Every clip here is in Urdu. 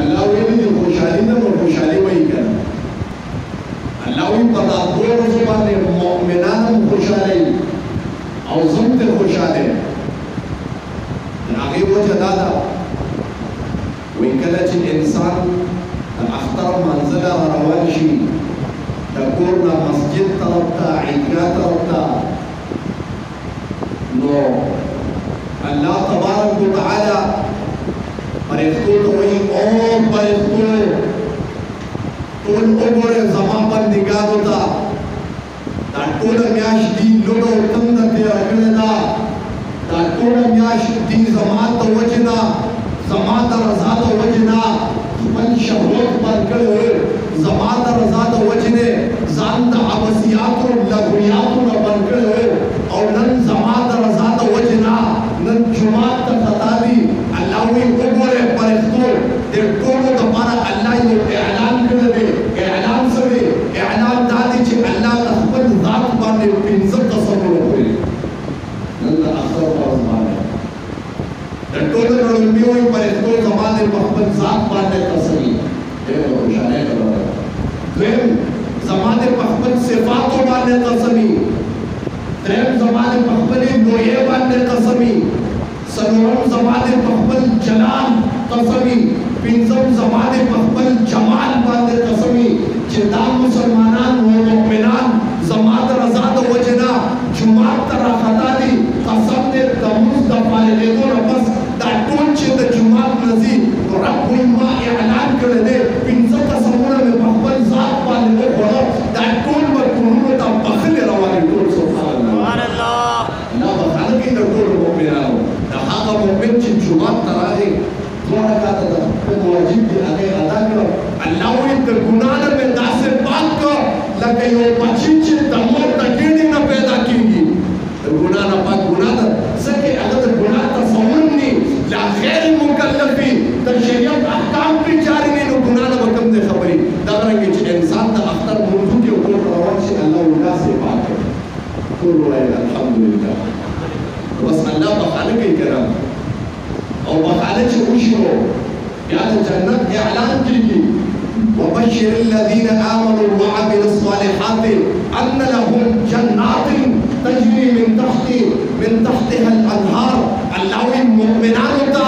الله ويلي خوشالينا وخوشالي ويكنا الله ويبقى دور زبان المؤمنان خوشالي او زمت خوشالي العقيب وجه دادا ويكلت الانسان الاخطر منزله روانشي تكون مسجد طلبتا عيدنا طلبتا نو الله تبارك وتعالى فرښتو ته وایي او فرښتو ټول وګوره زما بندګانو ته دا ټوله میاشت دي لوږه او تنده تېره کړې ده دا ټوله میاشت دي زما د وجې نه زما د رضا د وجې نه خپل شهوت بند کړی و زما د رضا د وجې نه ځان د عبثیاتو لغویاتو نه بند کړی و او نن زما د رضا د وجې نه نن جومات ته خطا دي الله وایي وګوره فرښتو د ټولو دپاره الله یو اعلان کړی دی اعلان څه دی اعلان دا دی چې الله د خپل ذات باندې پنځه تصور وکړي نن د اختر په ورځ باندې د ټولو نړیو وایي فرښتو زما د په خپل ذات باندې تصوي ډېره خوشحالۍ خبره ده دویم زما د په خپل صفاتو باندې تصوي دریم زما د په خپلې لویۍ باندې تصوي څلورم زما د په خپل جلال تصوي پنځم زما د په خپل جمال باندې تصوي چې دا مسلمانان او مؤمنان زما د رضا د وجې نه جومات ته راخطا دي قسم دې د لمونځ د فارغېدو نه پس دا ټول چې د جومات نه ځي رب وایي ما اعلان کړی دی پنځه تصورونه مې په خپل ذات باندې وخوړه دا ټول به کورونو ته بخښلې روانې ټول سبحان الله الله بخښنه کوي د ټولو مؤمنانو د هغه مؤمن چې جومات ته راغی دوه رکعته د خپل واجب دي هغه ادا کړه الله وایي د ګناه نه مې داسې پاک کړ لکه یو بچي چې د مور د ګېډې نه پیدا کېږي د ګناه نه پاک ګناه ده ځکه هغه د ګناه تصور نه لا غیر مکلفي د شریعت احکام پرې جاري نه نو ګناه نه به کوم دی خبرې دغه رنګې چې انسان د اختر موضوع کې ټول روان شي الله ورته داسې پاک کړي ټول وایي الحمدلله بس الله بخانه کوي که نه او بخانه چې وشي نو بیا د جنت اعلان کېږي وبشر الذين آمنوا وعملوا الصالحات أن لهم جنات تجري من تحتها الأنهار الله المؤمنان ته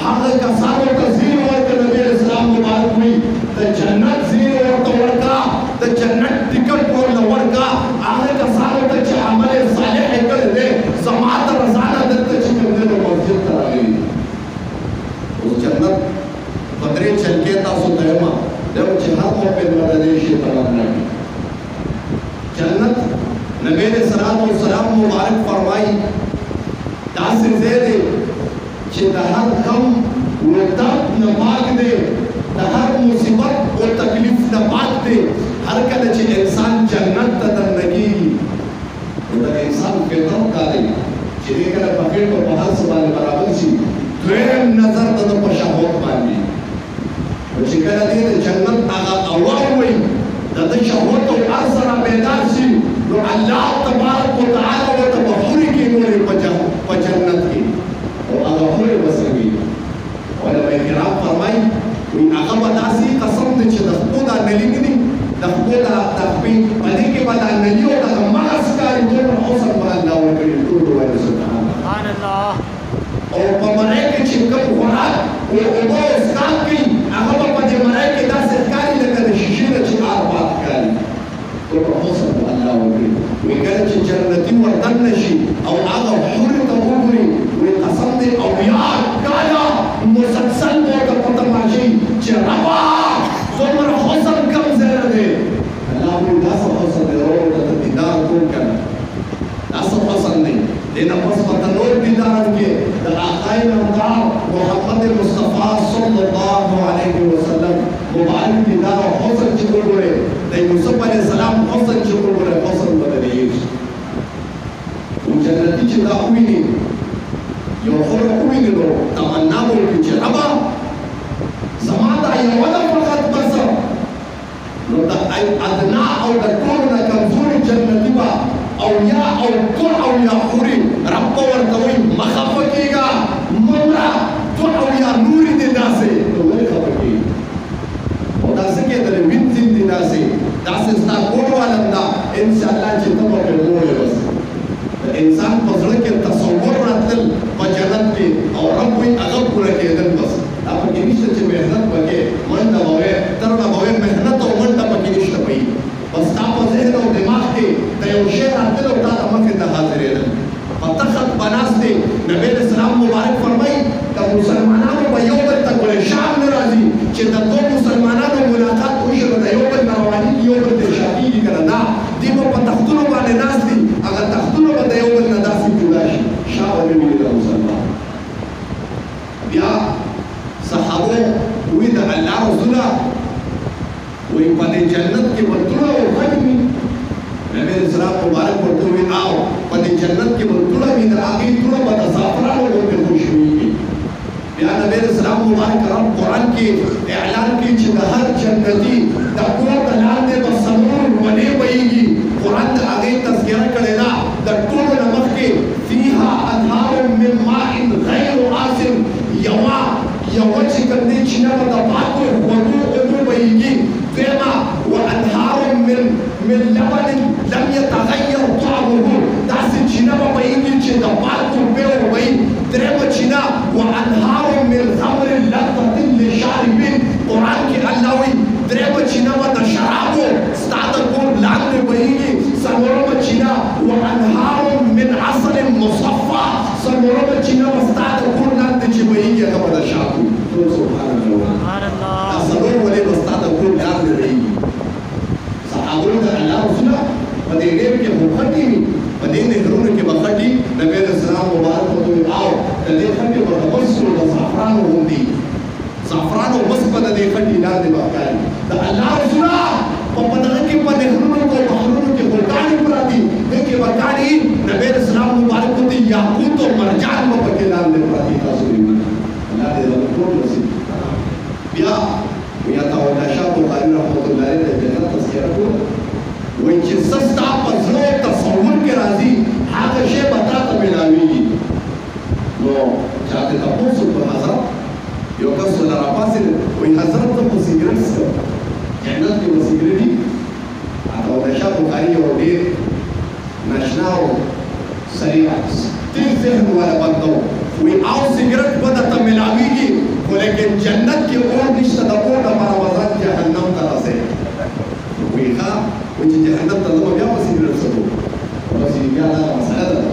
هغه کسانو ته زیر ورکړه نبی اسلام مبارک وي د جنت زیر ورته ورکړه د جنت ټکټ ورله ورکړه هغه کسانو ته چې عمل صالح یې کړی دی زما د رضا نه دلته چې کوم دی نو مسجد ته راغلي اوس جنت په درې چلکې تاسو ته یم دغه چې هر مؤمن به د دې شي طلب نه کوي جنت نبی علیہ الصلوۃ والسلام مبارک فرمایي داسې ځای دی چې د هر غم و درد نه پاک دی د هر مصیبت او تکلیف نه پاک دی هر کله چې انسان جنت ته دننګېږي نو د انسان فطرت دا دی چې دی کله په خېټو په هر څه باندې برابر شي دویم نظر د ده په شهوت باندې چې کله دی د جنت هغه اول وایي د ده شهوت او هر څه را بیدار شي نو الله تبارک وتعالی ورته به حورې کېنولې په جنت کې او هغه حورې به څنګه وي علماء کرام فرمایي وایي هغه به داسې قسم دی چې د خپو دا نلي نه دي د خپو دا خپې په دې کې به دا نلي او دغه مغز ښکاري ټول حسن به الله ورکړي ټول وایي سبحان الله او په مرۍ کې چې کوم خوراک او اوبه او څښاک کوي هغه به په دې مرۍ کې داسې ښکاري لکه د شیشې نه چې آر باد ښکاري ټول حسن به الله ورکړي وایي کله چې جنتي وردننه شي او هغه حورې ته وګوري وایي قسم دی اویا کاله مسلسل به ورته په تماشې چې ربا څومره حسن کوم ځای نه دی الله وایي داسې حسن دی ورور ته دیدار کوم که نه داسې حسن دی دې نه پس به نور دیدارن کې د آقای نامدار محمد مصطفی صلی الله علیه وسلم مبارک دیدار او حسن چې وګورئ د یوسف علیه السلام حسن چې وګورئ حسن بدلېږي جنتي چې دا وویني یو خور وویني نو تمنا به وکړي چې ربه زما دا یوه ده فقط بس نو د ادنا او د ټولو نه کمزوري جنتي به اویا او ټول اویا خوري رب ورته وایي مه خفه کېږه مه مړه ټول اویا نورې دې د هغه پوره کېدل بس دا پکې نشته چې محنت پکې منډه به ترنه به محنت او منډه پکې نشته پي بس تا په ذهن او دماغ کې د یو شی راتلل او تا ته مخې ته حاضرېدل په تخت به ناست دی نبی اسلام مبارک فرمایي د مسلمانانو به یو بل ته ګورې شام نه راځي چې د دوه مسلمانانو ملاقات وشي نو د یو بل نه روانېږي یو بل ته شاهېږي که نه دا دوی به په تختونو باندې ناست دي هغه تختونه به د یو بل نه داسې جدا شي شا به نه ویني د مسلمان بیا صحابو وی د الله رسوله وی په دې جنت کې به تونه وخت وي نبی اسلام مبارک ورته وی آو په دې جنت کې به تونه وي د هغې تونه به د زعفرانو غوندې خوشبويږي بیا نبی اسلام مبارک رب قرآن کې اعلان کوي چې د هر جنتي د کور د لاندې به څلور ونې بهیږي قرآن د هغې تذکره کړې ده د ټولو نه مخکې فیها انهار من ماء غیر آسن یوه چې کوم دی چینه به د پاکو خوږو اوبو بهیږي دویمه وانهار من لبن لم يتغیر طعمه داسې چینه به بهیږي چې د پاکو اوبه وبهي درېمه چینه وانهار من خمر لذة للشاربین قرآن کې الله وایي درېمه چینه به د شرابو ستا د کور لاندې بهیږي څلورمه چینه وانهار من عسل مصفى څلورمه چینه به ستا د کور لاندې چې بهیږي هغه به د شاکو سبحان الله دا څلور ولې به ستا د کور لاندې بهیږي صحابو د الله رسوله په دې ډېر کې خو خټې وي په دې نهرونو کې به خټې نبی اسلام مبارک ورته وایي او د دې خټې به د مسو د زعفرانو غوندې زعفرانو مس به د دې خټې لاندې به ښکاري د الله رسوله په دغه کې په نهرونو په بحرونو کې غورګانې پراتې دې کې به ګاډي نبی اسلام مبارک ورته یاقوت او مرجان به پکې لاندې پراتې تاسو وینئ الله دې زموږ ټول نصیب بیا ویا تعالی شاه بخاري رحمت الله علیه د جنت تذکره کوله وایي چې زه ستا په زړه تصور کې راځي هغه شی به تا ته میلاویږي نو چا ته تپوس وکړ حضرت یو کس له راپاسېد وایي حضرت ته خو سګرټ څښم جنت کې به سګرټ وي تعالی شاه بخاري یو ډېر ناشنا او سریع تیز ذهن والا بنده و وایي او سګرټ به درته میلاویږي خو لیکن جنت کې اور نشته د اور لپاره به ځان جهنم ته رسوي وایي ښه وایي چې جهنم ته ځم بیا به سګرټ څښو بس بیا دا مسله ده